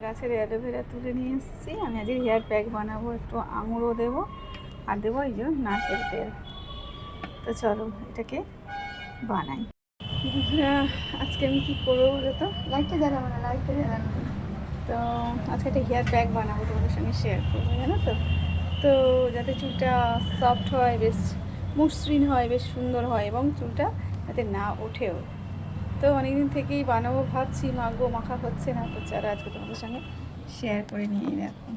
গাছের অ্যালোভেরা তুলে নিয়ে এসেছি। আমি আজকে হেয়ার প্যাক বানাবো, একটু আঙুরও দেবো আর দেবো এই যে নারকেল তেল। তো চলো এটাকে বানাই। আজকে আমি কী করবো বলো তো, লাইটটা জ্বালাবো না, লাইটটা জ্বালানো। তো আজকে একটা হেয়ার প্যাক বানাবো, তোমাদের সঙ্গে শেয়ার করবো, জানো তো। তো যাতে চুলটা সফট হয়, বেশ মসৃণ হয়, বেশ সুন্দর হয় এবং চুলটা যাতে না ওঠেও। তো অনেকদিন থেকেই বানাবো ভাবছি, মাখবো, মাখা হচ্ছে না। তো চলো আজকে তোমাদের সঙ্গে শেয়ার করে নিয়ে দেখো।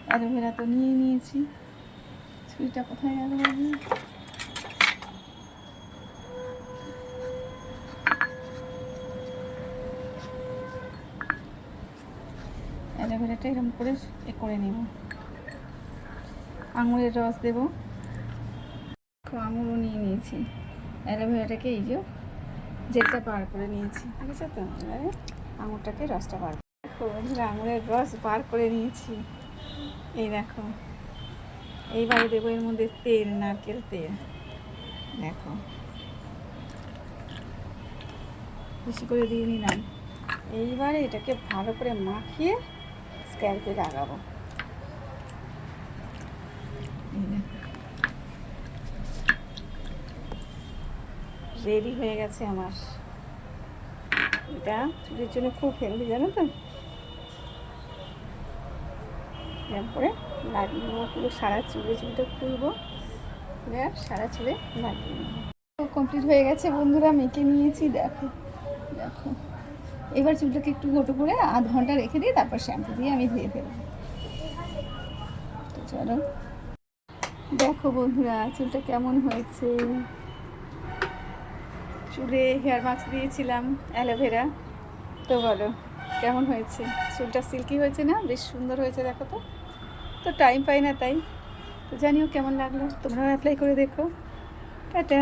অ্যালোভেরা তো নিয়ে নিয়েছি, ছুরিটা কোথায় গেল? অ্যালোভেরাটা এরকম করে করে নেব। আঙুরের রস দেবো, আঙুরও নিয়ে নিয়েছি। অ্যালোভেরাটাকে এই যে জেলটা বার করে নিয়েছি, ঠিক আছে। তো এবারে আঙুরটাকে রসটা বার করে আঙুরের রস বার করে নিয়েছি। এই দেখো, এইবারে দেবো এর মধ্যে তেল, নারকেল তেল। দেখো বেশি করে দিয়ে নিলাম। এইবারে এটাকে ভালো করে মাখিয়ে স্ক্যাল্পে লাগাবো। এই দেখো রেডি হয়ে গেছে আমার। এটা চুলের জন্য খুব হেলদি, জানো তো। এরকম করে লাগিয়ে নেবো পুরো সারা চুলে, চুলটা খুলবো, সারা চুলে লাগিয়ে নেবো। কমপ্লিট হয়ে গেছে বন্ধুরা, মেখে নিয়েছি। দেখো দেখো, এবার চুলটাকে একটু গোটো করে আধ ঘন্টা রেখে দিই, তারপর শ্যাম্পু দিয়ে আমি ধুয়ে ফেলবো। তো চলো দেখো বন্ধুরা চুলটা কেমন হয়েছে। চুলে হেয়ার মাস্ক দিয়েছিলাম অ্যালোভেরা। তো বলো কেমন হয়েছে? চুলটা সিল্কি হয়েছে না? বেশ সুন্দর হয়েছে দেখো। তো তো টাইম পাই না তাই। তো জানিও কেমন লাগলো, তোমরাও অ্যাপ্লাই করে দেখো। টাটা।